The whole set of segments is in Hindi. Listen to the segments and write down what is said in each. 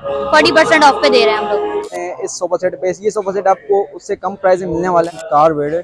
40% ऑफ पे दे रहे हैं हम लोग। इस सोफा सेट पे ये सोफा सेट आपको उससे कम प्राइस में मिलने वाला है। कार बेड है,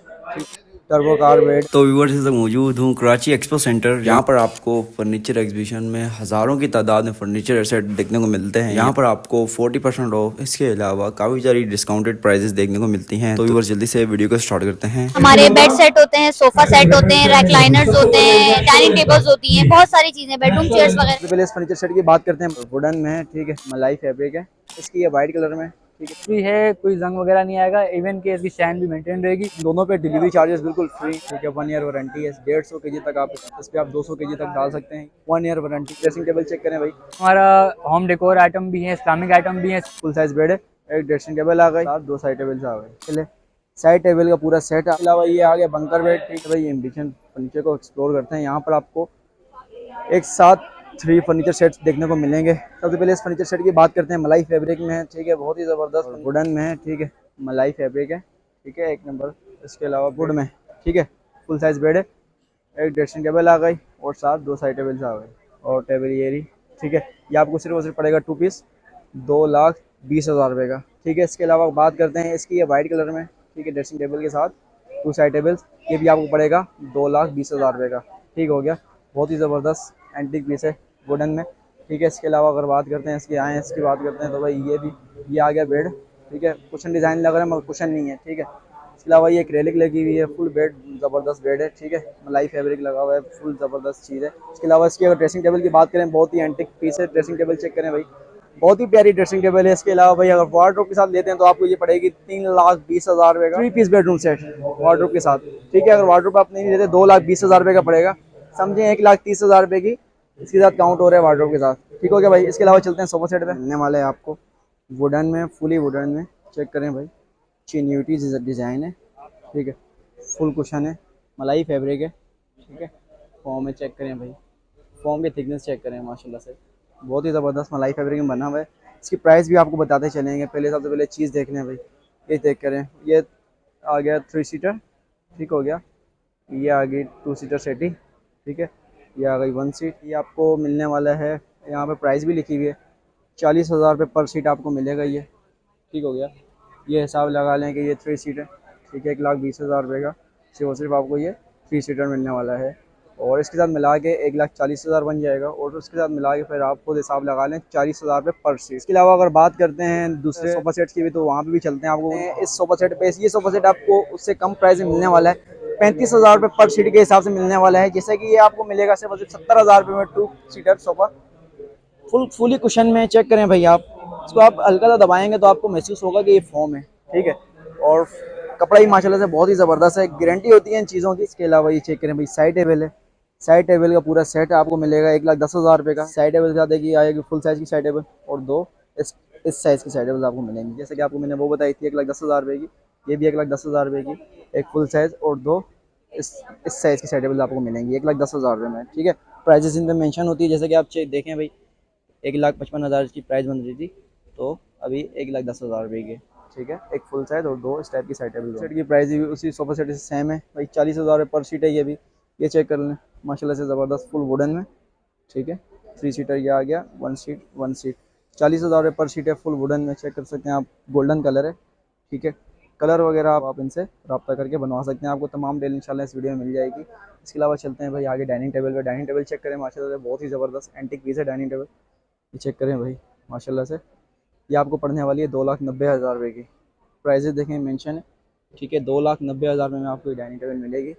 टर्बो कार बेड। तो व्यूअर्स से मौजूद हूँ कराची एक्सपो सेंटर, जहाँ पर आपको फर्नीचर एग्जीबिशन में हजारों की तादाद में फर्नीचर सेट देखने को मिलते हैं। यहाँ पर आपको 40% ऑफ, इसके अलावा काफी सारी डिस्काउंटेड प्राइसेस देखने को मिलती हैं। तो व्यूअर्स जल्दी से वीडियो को स्टार्ट करते हैं। हमारे बेड सेट होते हैं, सोफा सेट होते हैं, रेक्लाइनर्स होते हैं, डाइनिंग टेबल्स होती हैं, बहुत सारी चीजें, बेडरूम चेयर्स वगैरह। पहले इस फर्नीचर सेट की बात करते हैं। वुडन में है, ठीक है, मलाई फैब्रिक है, इसकी ये वाइट कलर में, ठीक है, फ्री है, कोई जंग वगैरह नहीं आएगा। इवन के इसकी शाइन भी मेंटेन रहेगी। दोनों पे डिलीवरी चार्जेस बिल्कुल फ्री, ठीक है। 1 ईयर वारंटी है। 150 केजी तक आप इस पे आप 200 केजी तक डाल सकते हैं। 1 year warranty. Dressing table check करें भाई। हमारा होम डेकोर आइटम भी है, इस्लामिक आइटम भी है। फुल साइज बेड है, एक ड्रेसिंग टेबल आ गई, 2 साइड टेबल आ गए, चले साइड टेबल का पूरा सेट। अलावा ये आ गया बंकर बेड, ठीक है भाई। एम्बिशन फर्नीचर को एक्सप्लोर करते हैं। यहाँ पर आपको एक साथ 3 फर्नीचर सेट्स देखने को मिलेंगे। सबसे पहले इस फर्नीचर सेट की बात करते हैं। मलाई फैब्रिक में है, ठीक है, बहुत ही ज़बरदस्त। वुडन में है, ठीक है, मलाई फैब्रिक है, ठीक है, एक नंबर। इसके अलावा वुड में, ठीक है, फुल साइज बेड है, एक ड्रेसिंग टेबल आ गई और साथ 2 साइड टेबल्स आ गए और टेबल ये रही, ठीक है। ये आपको सिर्फ और सिर्फ पड़ेगा 2 पीस 2,20,000 रुपये का, ठीक है। इसके अलावा बात करते हैं इसकी, ये वाइट कलर में, ठीक है, ड्रेसिंग टेबल के साथ 2 साइड टेबल्स, ये भी आपको पड़ेगा 2,20,000 रुपये का, ठीक हो गया। बहुत ही ज़बरदस्त एंटीक पीस है वुडन में, ठीक है। इसके अलावा अगर बात करते हैं इसकी बात करते हैं तो भाई ये आ गया बेड, ठीक है। कुशन डिज़ाइन लग रहा है मगर कुशन नहीं है, ठीक है। इसके अलावा ये एक्रेलिक लगी हुई है, फुल बेड, ज़बरदस्त बेड है, ठीक है। मलाई फैब्रिक लगा हुआ है, फुल ज़बरदस्त चीज़ है। इसके अलावा इसकी अगर ड्रेसिंग टेबल की बात करें, बहुत ही एंटिक पीस है। ड्रेसिंग टेबल चेक करें भाई, बहुत ही प्यारी ड्रेसिंग टेबल है। इसके अलावा भाई अगर वार्डरोब के साथ लेते हैं तो आपको ये पड़ेगी 3,20,000 रुपये का, 3 पीस बेडरूम सेट वार्डरोब के साथ, ठीक है। अगर वार्डरोब आप नहीं लेते 2,20,000 रुपये का पड़ेगा, समझे 1,30,000 रुपये की इसके साथ काउंट हो रहा है वार्डरोब के साथ, ठीक हो गया भाई। इसके अलावा चलते हैं सोफा सेट पे। मिलने वाला है आपको वुडन में, फुली वुडन में, चेक करें भाई, चिन्यूटी डिज़ाइन है, ठीक है, फुल कुशन है, मलाई फैब्रिक है, ठीक है। फॉर्म में चेक करें भाई, फॉर्म की थिकनेस चेक करें, माशाल्लाह से बहुत ही ज़बरदस्त मलाई फैब्रिक में बना हुआ है। इसकी प्राइस भी आपको बताते चलेंगे। पहले सबसे पहले चीज़ देख लें भाई, ये चेक करें, ये आ गया 3 सीटर, ठीक हो गया। ये आ गई 2 सीटर सेटी, ठीक है। ये आ गई 1 सीट। ये आपको मिलने वाला है, यहाँ पे प्राइस भी लिखी हुई है, 40,000 रुपये पर सीट आपको मिलेगा ये, ठीक हो गया। ये हिसाब लगा लें कि ये 3 सीट है, ठीक है, 1,20,000 रुपये का सिर्फ और सिर्फ आपको ये 3 सीटर मिलने वाला है। और इसके साथ मिला के 1,40,000 बन जाएगा और उसके साथ मिला के फिर आप खुद हिसाब लगा लें 40,000 रुपये पर सीट। इसके अलावा अगर बात करते हैं दूसरे सोफा सेट्स की भी तो वहाँ पे भी चलते हैं। आपको इस सोफा सेट पे, ये सोफा सेट आपको उससे कम प्राइस में मिलने वाला है, 35,000 रुपये पर सीट के हिसाब से मिलने वाला है। जैसे कि ये आपको मिलेगा सिर्फ 70,000 रुपये में 2 सीटर सोफा, फुली कुशन में। चेक करें भाई, आप इसको आप हल्का सा दबाएंगे तो आपको महसूस होगा कि ये फोम है, ठीक है। और कपड़ा ही माशाल्लाह से बहुत ही ज़बरदस्त है, गारंटी होती है इन चीज़ों की। इसके अलावा ये चेक करें भाई, साइड टेबल है, साइड टेबल का पूरा सेट आपको मिलेगा 1,10,000 रुपये का। साइड टेबल के साथ देखिए आएगी फुल साइज़ की साइड टेबल और 2 इस साइज़ की साइड टेबल आपको मिलेंगी। जैसे कि आपको मैंने वो बताई थी 1,10,000 रुपये की, ये भी 1,10,000 रुपये की, एक फुल साइज़ और 2 इस साइज़ की साइड टेबल आपको मिलेंगी 1,10,000 रुपये में, ठीक है। प्राइजेस इन पर मेंशन होती है, जैसे कि आप देखें भाई 1,55,000 की प्राइस बन रही थी, तो अभी 1,10,000 रुपये की, ठीक है। एक फुल साइज और 2 इस टाइप की साइड टेबल। सेट की प्राइस भी उसी सोफा सेट से सेम है भाई, 40,000 रुपये पर सीट है ये भी। ये चेक कर लें, माशाल्लाह से ज़बरदस्त फुल वुडन में, ठीक है। 3 सीटर ये आ गया, 1 सीट 40,000 रुपये पर सीट है, फुल वुडन में। चेक कर सकते हैं आप, गोल्डन कलर है, ठीक है। कलर वगैरह आप इनसे रब्ता करके बनवा सकते हैं, आपको तमाम डिटेल इंशाल्लाह इस वीडियो में मिल जाएगी। इसके अलावा चलते हैं भाई आगे डाइनिंग टेबल पे। डाइनिंग टेबल चेक करें, माशाल्लाह से बहुत ही ज़बरदस्त एंटीक पीस है डाइनिंग टेबल। ये चेक करें भाई, माशाल्लाह से ये आपको पड़ने वाली है 2,90,000 रुपये की। प्राइजेस देखें मेंशन है, ठीक है, 2,90,000 रुपये में आपको ये डाइनिंग टेबल मिलेगी।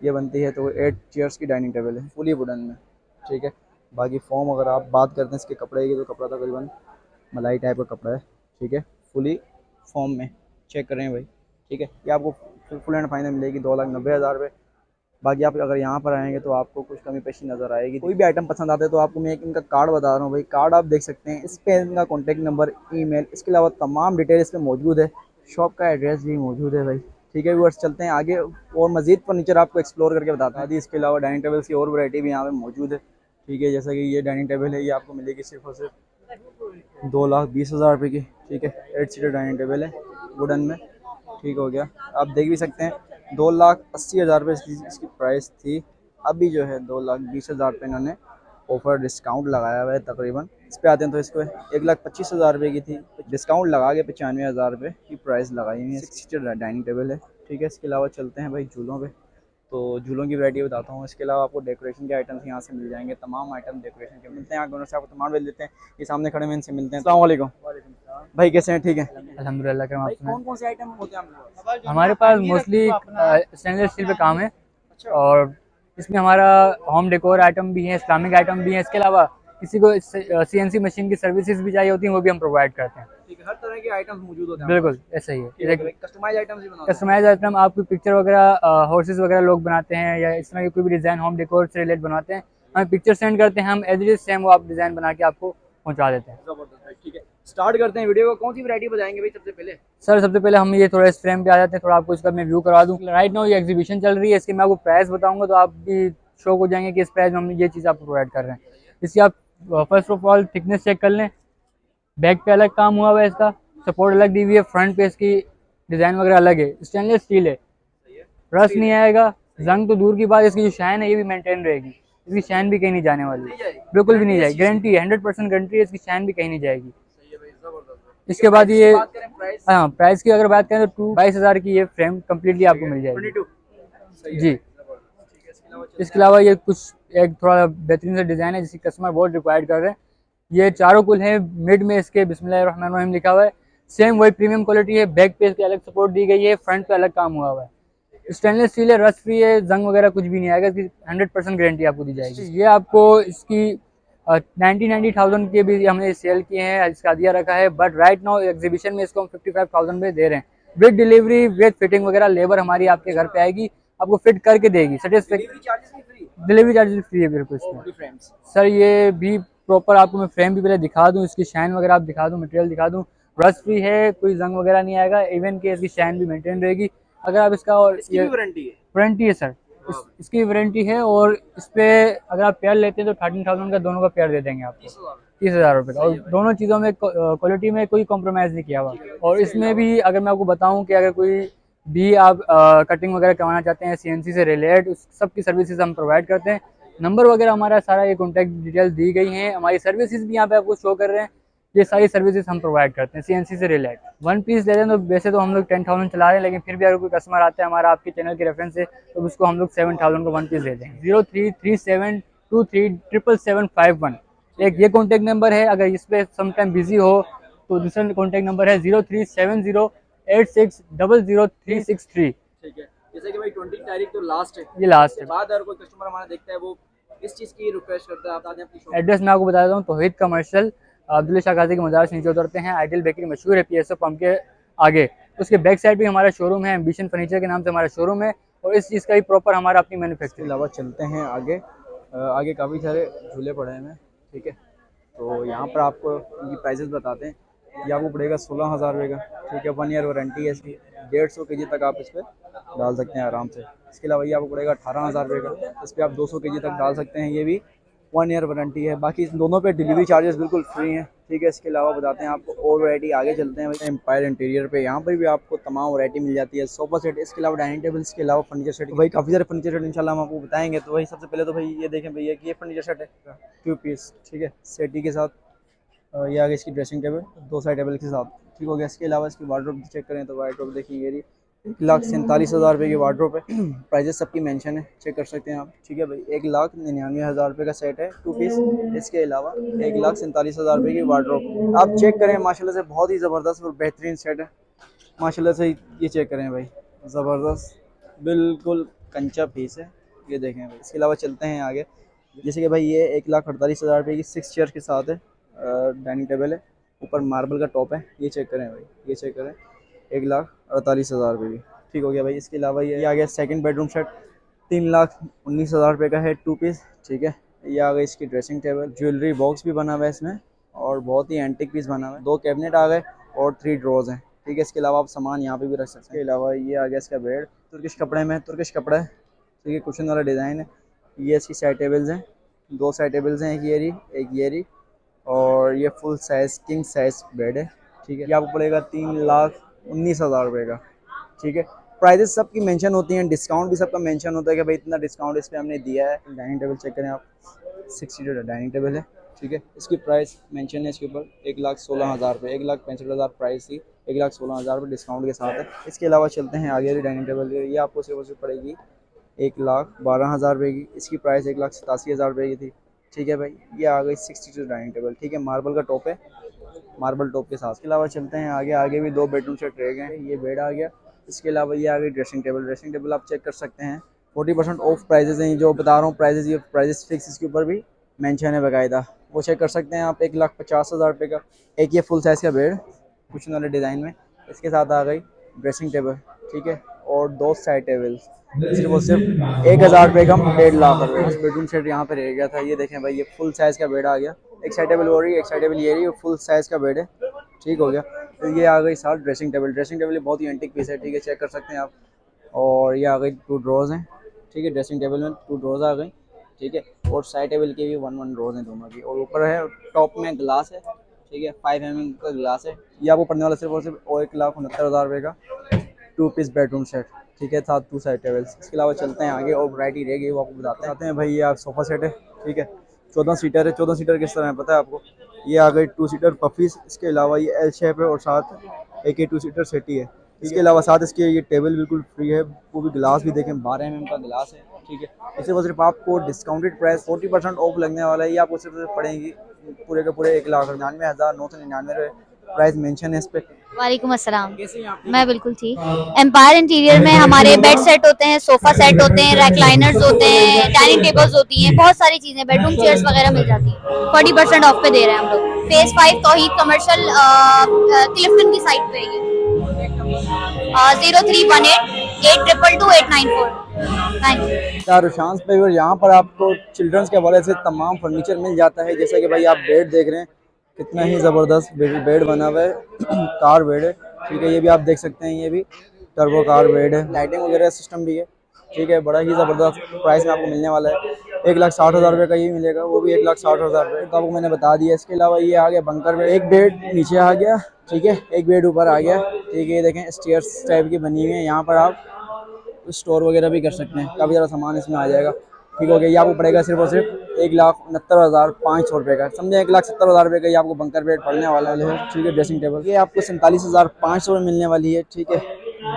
ये बनती है तो 8 चेयर्स की डाइनिंग टेबल है, फुली वुडन में, ठीक है। बाकी फॉर्म अगर आप बात करते हैं इसके कपड़े की, तो कपड़ा तकरीबन मलाई टाइप का कपड़ा है, ठीक है, फुली फॉर्म में। चेक करें भाई, ठीक है। ये आपको फुल एंड फाइनल मिलेगी 2,90,000 रुपये। बाकी आप अगर यहाँ पर आएंगे तो आपको कुछ कमी पेशी नज़र आएगी। कोई भी आइटम पसंद आता है तो आपको मैं एक इनका कार्ड बता रहा हूँ भाई, कार्ड आप देख सकते हैं, इस पे इनका कॉन्टैक्ट नंबर, ईमेल, इसके अलावा तमाम डिटेल इस पर मौजूद है। शॉप का एड्रेस भी मौजूद है भाई, ठीक है व्यूअर्स। चलते हैं आगे और मज़ीद फर्नीचर आपको एक्सप्लोर करके बताते हैं। इसके अलावा डाइनिंग टेबल्स की और वैरायटी भी यहाँ पे मौजूद है, ठीक है। जैसा कि ये डाइनिंग टेबल है, ये आपको मिलेगी सिर्फ और सिर्फ 2,20,000 रुपये की, ठीक है। 8 सीटर डाइनिंग टेबल है वुडन में, ठीक हो गया। आप देख भी सकते हैं 2,80,000 रुपये इसकी प्राइस थी, अभी जो है 2,20,000 रुपये इन्होंने ऑफर डिस्काउंट लगाया हुआ है तकरीबन। इस पे आते हैं तो इसको 1,25,000 रुपये की थी, डिस्काउंट लगा के 95,000 रुपये की प्राइस लगाई हुई है। 6 सीटर डाइनिंग टेबल है, ठीक है। इसके अलावा चलते हैं भाई झूलों पे, तो झूलों की वैरायटी बताता हूँ। इसके अलावा आपको डेकोरेशन के आइटम्स यहाँ से मिल जाएंगे, तमाम आइटम डेकोरेशन के मिलते हैं। यहाँ दोनों से आपको तमाम मिल देते हैं। ये सामने खड़े में इनसे मिलते हैं। अस्सलाम वालेकुम भाई, कैसे हैं? ठीक है अल्हम्दुलिल्लाह करम भाई। आपने। कौन कौन से आइटम होते हैं आपके पास? हमारे पास मोस्टली स्टेनलेस स्टील पे काम है, और इसमें हमारा होम डेकोर आइटम भी है, इस्लामिक आइटम भी है। इसके अलावा किसी को CNC मशीन की सर्विसेज भी चाहिए होती हैं, वो भी हम प्रोवाइड करते हैं। ठीक है, हर तरह के आइटम्स मौजूद होते हैं। बिल्कुल ऐसा ही है। कस्टमाइज आइटम्स भी बनाते हैं। कस्टमाइज आइटम आपकी पिक्चर वगैरह, हॉर्सेस वगैरह लोग बनाते हैं, या इस तरह की कोई भी डिज़ाइन होम डेकोर से रिलेटेड बनाते हैं, हमें पिक्चर सेंड करते हैं, हम एज इट इज सेम वो आप डिज़ाइन बना के आपको पहुंचा देते हैं। जबरदस्त भाई, ठीक है। स्टार्ट करते हैं वीडियो को। कौन सी वैरायटी बताएंगे भाई सबसे पहले? सर सबसे पहले हम ये थोड़ा इस फ्रेम पे आ जाते हैं, थोड़ा आपको इसका मैं व्यू करवा दूँ। राइट नाउ ये एग्जीबिशन चल रही है, इसकी मैं आपको प्राइस बताऊंगा तो आप भी शौक हो जाएंगे कि इस प्राइस में हम ये चीज़ आपको प्रोवाइड कर रहे हैं। इसकी आप first of all thickness check कर लें। बैक पे अलग काम हुआ हुआ है, इसका सपोर्ट अलग दी हुई है, फ्रंट पे इसकी डिज़ाइन वगैरह अलग है। स्टेनलेस स्टील है, रस्ट नहीं आएगा, जंग तो दूर की बात, इसकी जो शाइन है ये भी मेंटेन रहेगी। इसकी शाइन भी कहीं नहीं जाने वाली, बिल्कुल भी नहीं जाएगी, गारंटी है, 100% गारंटी है, इसकी शाइन भी कहीं नहीं जाएगी। इसके बाद ये हाँ, प्राइस की अगर बात करें तो 22,000 की ये फ्रेम कम्प्लीटली आपको मिल जाएगी जी। इसके अलावा ये कुछ एक थोड़ा बेहतरीन सा डिज़ाइन है जिसकी कस्टमर बहुत रिक्वायर्ड कर रहे हैं। ये चारों कुल हैं, मिड में इसके बिस्मिल्लाहिर्रहमानिर्रहीम लिखा हुआ है, सेम वही प्रीमियम क्वालिटी है। बैक पे इसके अलग सपोर्ट दी गई है, फ्रंट पे अलग काम हुआ हुआ है। स्टेनलेस स्टील है, रस्ट फ्री है, जंग वगैरह कुछ भी नहीं आएगा, इसकी 100% गारंटी आपको दी जाएगी। ये आपको इसकी 90,000 के भी हमने सेल किए हैं, इसका दिया रखा है, बट राइट नाउ एग्जीबिशन में इसको हम 55,000 में दे रहे हैं, विद डिलीवरी, विद फिटिंग वगैरह। लेबर हमारी आपके घर पे आएगी, आपको फिट करके देगी। डिलीवरी चार्जेस फ्री है बिल्कुल इसमें। सर ये भी प्रॉपर आपको मैं फ्रेम भी पहले दिखा दूं, इसकी शाइन वगैरह आप दिखा दूं, मटेरियल दिखा दूं, रस्ट फ्री है, कोई जंग वगैरह नहीं आएगा, इवन के इसकी शाइन भी मेंटेन रहेगी। अगर आप इसका और ये वारंटी है सर, इसकी वारंटी है। और इस पे अगर आप पेयर लेते हैं तो 13,000 का दोनों का पेयर दे देंगे आपको, 30,000 रुपये का। और दोनों चीज़ों में क्वालिटी में कोई कॉम्प्रोमाइज़ नहीं किया हुआ। और इसमें भी अगर मैं आपको बताऊं कि अगर कोई भी आप कटिंग वगैरह करवाना चाहते हैं CNC से रिलेटेड, उस सब की सर्विसेज हम प्रोवाइड करते हैं। नंबर वगैरह हमारा सारा ये कॉन्टैक्ट डिटेल दी गई हैं, हमारी सर्विसेज भी यहाँ पे आपको शो कर रहे हैं। ये सारी सर्विसेज हम प्रोवाइड करते हैं CNC से रिलेटेड। वन पीस दे दें तो वैसे तो हम लोग 10,000 चला रहे हैं, लेकिन फिर भी अगर कोई कस्टमर आता है हमारा आपके चैनल के रेफरेंस से, तो उसको हम लोग 7,000 का वन पीस दे देंगे। 0337237751 एक ये कॉन्टैक्ट नंबर है। अगर इस पर समटाइम बिजी हो तो दूसरा कॉन्टैक्ट नंबर है 037086000363। ठीक है, जैसे कि भाई 20 तारीख तो लास्ट है, ये लास्ट है। बाद अगर कोई कस्टमर हमारा देखता है वो इस चीज़ की रिक्वेस्ट करता है, आप बता दें अपनी शॉप। एड्रेस मैं आपको बता देता हूँ, तौहीद कमर्शियल, अब्दुल्ला शाह गाजी के मज़ार से नीचे उतरते हैं, आइडियल बेकरी मशहूर है PSO पंप के आगे, उसके बैक साइड भी हमारा शोरूम है, एम्बिशन फर्नीचर के नाम से हमारा शोरूम है। और इस चीज़ का भी प्रॉपर हमारा अपनी मैन्युफैक्चरिंग। अलावा चलते हैं आगे। आगे काफ़ी सारे झूले पड़े हैं, ठीक है। तो यहाँ पर आपको इनकी प्राइसेस बताते हैं। ये आपको पड़ेगा 16,000 रुपये का, ठीक है। 1 ईयर वारंटी है इसकी, 150 kg तक आप इस पर डाल सकते हैं आराम से। इसके अलावा ये आपको पड़ेगा 18,000 रुपये का, इस पर आप 200 kg तक डाल सकते हैं, ये भी 1 ईयर वारंटी है। बाकी इन दोनों पे डिलीवरी चार्जेस बिल्कुल फ्री हैं, ठीक है। इसके अलावा बताते हैं आपको और वैरायटी। आगे चलते हैं भाई एम्पायर इंटीरियर पे, यहाँ पर भी आपको तमाम वैरायटी मिल जाती है। सोफा सेट, इसके अलावा डाइनिंग टेबल, इसके अलावा फर्नीचर सेट। भाई काफ़ी सारे फर्नीचर सेट इंशाल्लाह हम आपको बताएंगे। तो भाई सबसे पहले तो भाई ये देखें भैया कि ये फर्नीचर सेट है 2 पीस, ठीक है, सेटी के साथ। ये आगे इसकी ड्रेसिंग टेबल 2 साइड टेबल के साथ, ठीक हो गया। इसके अलावा इसकी वार्डरोब चेक करें तो वार्डरोब देखिए ये 1,47,000 रुपये की वार्डरोब है। प्राइजेस सबकी मेंशन है, चेक कर सकते हैं आप, ठीक है भाई। 1,99,000 रुपये का सेट है 2 पीस। इसके अलावा 1,47,000 रुपये की वार्डरोब आप चेक करें, माशाल्लाह से बहुत ही ज़बरदस्त और बेहतरीन सेट है माशाल्लाह से। ये चेक करें भाई, ज़बरदस्त बिल्कुल कंचा पीस है, ये देखें भाई। इसके अलावा चलते हैं आगे, जैसे कि भाई ये 1,48,000 रुपये की 6 चेयर के साथ है, डाइनिंग टेबल है, ऊपर मार्बल का टॉप है। ये चेक करें भाई, ये चेक करें, 1,48,000 रुपये की, ठीक हो गया भाई। इसके अलावा ये आ गया सेकंड बेडरूम सेट, 3,19,000 रुपये का है 2 पीस, ठीक है। ये आ गई इसकी ड्रेसिंग टेबल, ज्वेलरी बॉक्स भी बना हुआ है इसमें, और बहुत ही एंटिक पीस बना हुआ है। 2 कैबिनेट आ गए और 3 ड्रॉर्स हैं, ठीक है। इसके अलावा आप सामान यहाँ पे भी रख सकते हैं। इसके अलावा ये आ गया इसका बेड, तुर्किश कपड़े में, तुर्किश कपड़ा है, ठीक है, कुशन वाला डिज़ाइन है। ये इसकी साइड टेबल्स हैं, 2 साइड टेबल्स हैं, एक ये रही, और ये full size king size bed है, ठीक है। ये आपको पड़ेगा 3,19,000 रुपये का, ठीक है। प्राइजेस सबकी मेंशन होती हैं, डिस्काउंट भी सबका मेंशन होता है कि भाई इतना डिस्काउंट इस पर हमने दिया है। डाइनिंग टेबल चेक करें आप, 6 सीटर डाइनिंग टेबल है, ठीक है। इसकी प्राइस मेंशन है इसके ऊपर 1,16,000 रुपये, 1,65,000 प्राइस थी, 1,16,000 रुपये डिस्काउंट के साथ है। इसके अलावा चलते हैं आगे वाली डाइनिंग टेबल, ये आपको सिर्फ पड़ेगी 1,12,000 रुपये की। इसकी प्राइस 1,87,000 रुपये की थी, ठीक है भाई। ये आ गई 6 सीटर डाइनिंग टेबल, ठीक है। मार्बल का टॉप है, मार्बल टॉप के साथ। इसके अलावा चलते हैं आगे भी 2 बेडरूम सेट रह गए हैं, ये बेड आ गया। इसके अलावा ये आ गई ड्रेसिंग टेबल। ड्रेसिंग टेबल आप चेक कर सकते हैं, 40% ऑफ प्राइजेस हैं, जो बता रहा हूँ प्राइजेस, ये प्राइजेस फिक्स इसके ऊपर भी मेंशन है बाकायदा, वो चेक कर सकते हैं आप। 1,50,000 रुपये का एक ये फुल साइज़ का बेड कुछ वाले डिज़ाइन में, इसके साथ आ गई ड्रेसिंग टेबल, ठीक है। और 2 साइड टेबल्स सिर्फ और सिर्फ 1,000 रुपये कम 1.5 लाख रुपये। बेडरूम सेट यहाँ पे रह गया था, ये देखें भाई, ये फुल साइज़ का बेड आ गया। एक साइड टेबल हो रही है, एक साइड टेबल ये रही है, फुल साइज़ का बेड है, ठीक हो गया। तो ये आ गई साथ ड्रेसिंग टेबल। ड्रेसिंग टेबल बहुत ही एंटीक पीस है, ठीक है, चेक कर सकते हैं आप। और ये आ गई 2 ड्रॉर्स हैं, ठीक है। ड्रेसिंग टेबल में 2 ड्रॉर्स आ गई, ठीक है। और साइड टेबल के भी 1 ड्रॉर्स हैं दोनों की। और ऊपर है टॉप में ग्लास है, ठीक है, 5 mm का ग्लास है। ये आपको पड़ने वाला सिर्फ और सिर्फ 1,69,000 रुपये का 2 पीस बेडरूम सेट, ठीक है, साथ 2 साइड टेबल्स। इसके अलावा चलते हैं आगे और वैरायटी रह गई वो आपको बताते हैं भाई। ये आप सोफ़ा सेट है, ठीक है, 14 सीटर है। 14 सीटर किस तरह है पता है आपको, ये आ गई 2 सीटर पफीस। इसके अलावा ये एल शेप है और साथ एक 2 सीटर सेटी है। इसके अलावा साथ इसके ये टेबल बिल्कुल फ्री है, वो भी ग्लास भी देखें 12 mm का ग्लास है, ठीक है। इसे वो सिर्फ आपको डिस्काउंटेड प्राइस 40% ऑफ लगने वाला है। ये आपको सिर्फ पड़ेंगी पूरे के पूरे 1,99,999 रुपये प्राइस मेंशन है इस पर। वालेकुम अस्सलाम, मैं बिल्कुल ठीक। एम्पायर इंटीरियर में हमारे बेड सेट होते हैं, सोफा सेट होते हैं, रेक्लाइनर्स होते हैं, डाइनिंग टेबल्स होती हैं, बहुत सारी चीजें, बेडरूम चेयर्स वगैरह मिल जाती हैं। 40% ऑफ पे दे रहे हैं हम लोग। फेज 5 तौहीद कमर्शियल क्लिफ्टन की साइट पे है। 0318-822-894। Thank you. दारुशांस पे और यहाँ पर आपको चिल्ड्रंस के हवाले से तमाम फर्नीचर मिल जाता है। जैसे कि भाई आप बेड देख रहे हैं, कितना ही ज़बरदस्त बेड बना हुआ है, कार बेड है, ठीक है। ये भी आप देख सकते हैं, ये भी टर्बो कार बेड है, लाइटिंग वगैरह सिस्टम भी है, ठीक है। बड़ा ही ज़बरदस्त प्राइस में आपको मिलने वाला है। 1,60,000 रुपये का ये मिलेगा, वो भी 1,60,000 रुपये तो आपको मैंने बता दिया। इसके अलावा ये आ गया बंकर बेड, एक बेड नीचे आ गया, ठीक है, एक बेड ऊपर आ गया, ठीक है। ये देखें स्टेयर्स टाइप की बनी हुई है, यहाँ पर आप स्टोर वगैरह भी कर सकते हैं, काफ़ी ज़्यादा सामान इसमें आ जाएगा, ठीक हो गया। ये आपको पड़ेगा सिर्फ और सिर्फ 1,69,500 रुपये का, समझे, 1,70,000 रुपये का ये आपको बंकर बेड पड़ने वाला है, ठीक है। ड्रेसिंग टेबल ये आपको 47,500 में मिलने वाली है, ठीक है।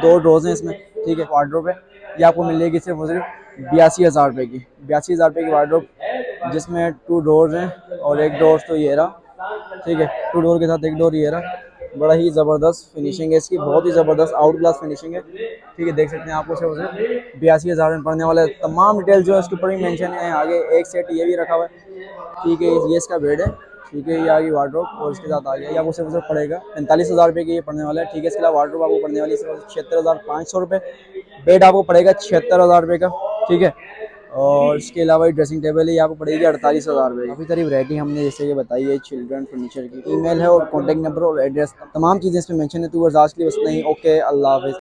2 ड्रॉर्स हैं इसमें, ठीक है। वार्डरोब है, ये आपको मिलेगी सिर्फ और सिर्फ 82,000 रुपये की, 82,000 रुपये की वार्डरोब, जिसमें 2 डोर्स हैं और एक डोर तो ये रहा, ठीक है। 2 डोर के साथ एक डोर ये रहा। बड़ा ही ज़बरदस्त फिनिशिंग है इसकी, बहुत ही ज़बरदस्त आउट क्लास फिनिशिंग है, ठीक है। देख सकते हैं आपको सिर्फ 82,000 में पड़ने वाला है। तमाम डिटेल जो है उसके ऊपर ही मेंशन है। आगे एक सेट ये भी रखा हुआ है, ठीक है, ये इसका बेड है, ठीक है। ये आ गई वार्डरोब और इसके साथ आ गया, ये आपको सिर्फ पड़ेगा 45,000 रुपये की ये पड़ने वाला है, ठीक है। इसके अलावा वार्डरोब आपको पड़ने वाली है सिर्फ 76,500 रुपये, बेड आपको पड़ेगा 76,000 रुपये का, ठीक है। और इसके अलावा ड्रेसिंग टेबल है, ये आपको पड़ेगी 48,000 रुपये। काफ़ी सारी वैरायटी हमने जैसे कि बताई है चिल्ड्रन फर्नीचर की। ईमेल है और कॉन्टैक्ट नंबर और एड्रेस, तमाम चीज़ें इसमें मेंशन है। तो आज के लिए बस नहीं, ओके, अल्लाह हाफ़िज़।